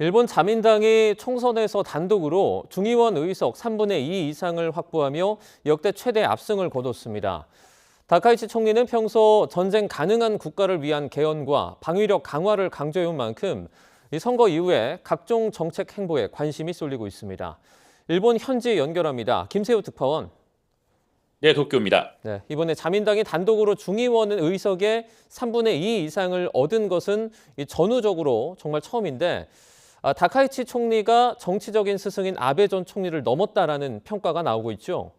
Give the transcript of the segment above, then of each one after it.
일본 자민당이 총선에서 단독으로 중의원 의석 3분의 2 이상을 확보하며 역대 최대 압승을 거뒀습니다. 다카이치 총리는 평소 전쟁 가능한 국가를 위한 개헌과 방위력 강화를 강조해온 만큼 이 선거 이후에 각종 정책 행보에 관심이 쏠리고 있습니다. 일본 현지 연결합니다. 김세우 특파원. 네, 도쿄입니다. 네, 이번에 자민당이 단독으로 중의원 의석의 3분의 2 이상을 얻은 것은 전후적으로 정말 처음인데 다카이치 총리가 정치적인 스승인 아베 전 총리를 넘었다라는 평가가 나오고 있죠.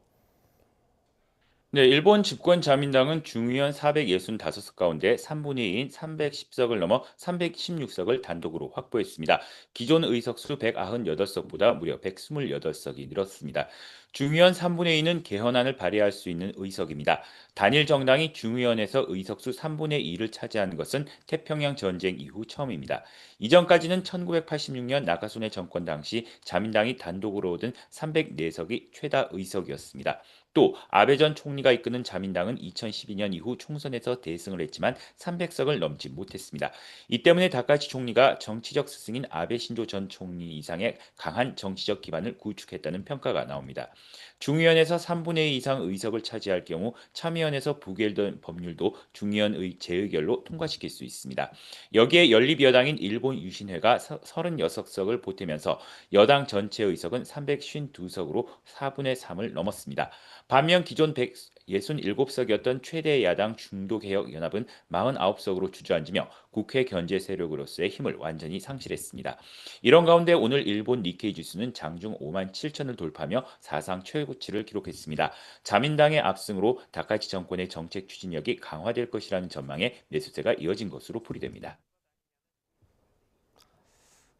네, 일본 집권 자민당은 중의원 465석 가운데 3분의 2인 310석을 넘어 316석을 단독으로 확보했습니다. 기존 의석수 198석보다 무려 128석이 늘었습니다. 중의원 3분의 2는 개헌안을 발의할 수 있는 의석입니다. 단일 정당이 중의원에서 의석수 3분의 2를 차지하는 것은 태평양 전쟁 이후 처음입니다. 이전까지는 1986년 나가소네 정권 당시 자민당이 단독으로 얻은 304석이 최다 의석이었습니다. 또 아베 전 총리가 이끄는 자민당은 2012년 이후 총선에서 대승을 했지만 300석을 넘지 못했습니다. 이 때문에 다카이치 총리가 정치적 스승인 아베 신조 전 총리 이상의 강한 정치적 기반을 구축했다는 평가가 나옵니다. 중의원에서 3분의 2 이상 의석을 차지할 경우 참의원에서 부결된 법률도 중의원 재의결로 통과시킬 수 있습니다. 여기에 연립여당인 일본 유신회가 36석을 보태면서 여당 전체 의석은 352석으로 4분의 3을 넘었습니다. 반면 기존 167석이었던 최대 야당 중도개혁연합은 49석으로 주저앉으며 국회 견제 세력으로서의 힘을 완전히 상실했습니다. 이런 가운데 오늘 일본 니케이 지수는 장중 5만 7천을 돌파하며 사상 최고치를 기록했습니다. 자민당의 압승으로 다카이치 정권의 정책 추진력이 강화될 것이라는 전망에 매수세가 이어진 것으로 풀이됩니다.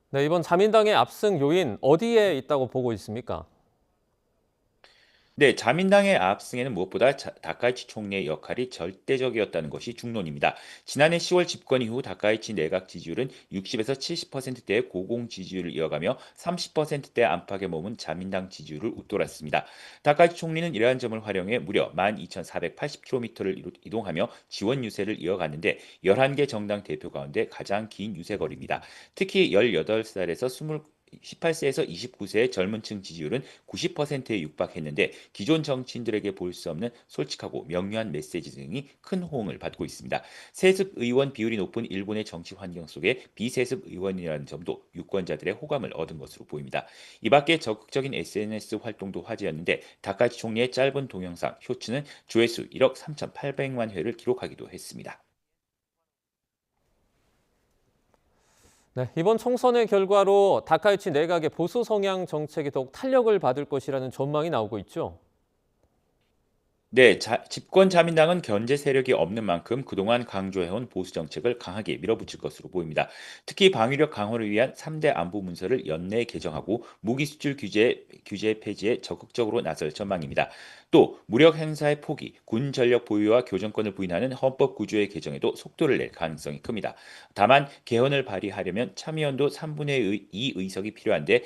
네, 이번 자민당의 압승 요인 어디에 있다고 보고 있습니까? 네, 자민당의 압승에는 무엇보다 다카이치 총리의 역할이 절대적이었다는 것이 중론입니다. 지난해 10월 집권 이후 다카이치 내각 지지율은 60에서 70%대의 고공 지지율을 이어가며 30%대 안팎에 머문 자민당 지지율을 웃돌았습니다. 다카이치 총리는 이러한 점을 활용해 무려 12,480km를 이동하며 지원 유세를 이어갔는데 11개 정당 대표 가운데 가장 긴 유세거리입니다. 특히 18살에서 18세에서 29세의 젊은 층 지지율은 90%에 육박했는데 기존 정치인들에게 볼 수 없는 솔직하고 명료한 메시지 등이 큰 호응을 받고 있습니다. 세습 의원 비율이 높은 일본의 정치 환경 속에 비세습 의원이라는 점도 유권자들의 호감을 얻은 것으로 보입니다. 이 밖에 적극적인 SNS 활동도 화제였는데 다카이치 총리의 짧은 동영상 쇼츠는 조회수 1억 3,800만 회를 기록하기도 했습니다. 네, 이번 총선의 결과로 다카이치 내각의 보수 성향 정책이 더욱 탄력을 받을 것이라는 전망이 나오고 있죠. 네, 집권 자민당은 견제 세력이 없는 만큼 그동안 강조해온 보수 정책을 강하게 밀어붙일 것으로 보입니다. 특히 방위력 강화를 위한 3대 안보 문서를 연내에 개정하고 무기 수출 규제 폐지에 적극적으로 나설 전망입니다. 또 무력 행사의 포기, 군 전력 보유와 교정권을 부인하는 헌법 구조의 개정에도 속도를 낼 가능성이 큽니다. 다만 개헌을 발의하려면 참의원도 3분의 2 의석이 필요한데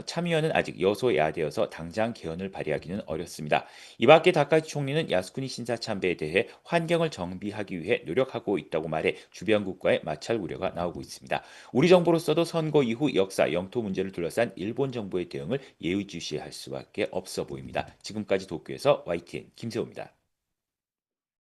참의원은 아직 여소야대여서 당장 개헌을 발의하기는 어렵습니다. 이 밖에 다카이치 총리는 야스쿠니 신사 참배에 대해 환경을 정비하기 위해 노력하고 있다고 말해 주변 국가의 마찰 우려가 나오고 있습니다. 우리 정부로서도 선거 이후 역사, 영토 문제를 둘러싼 일본 정부의 대응을 예의주시할 수밖에 없어 보입니다. 지금까지 도쿄에서 YTN 김세호입니다.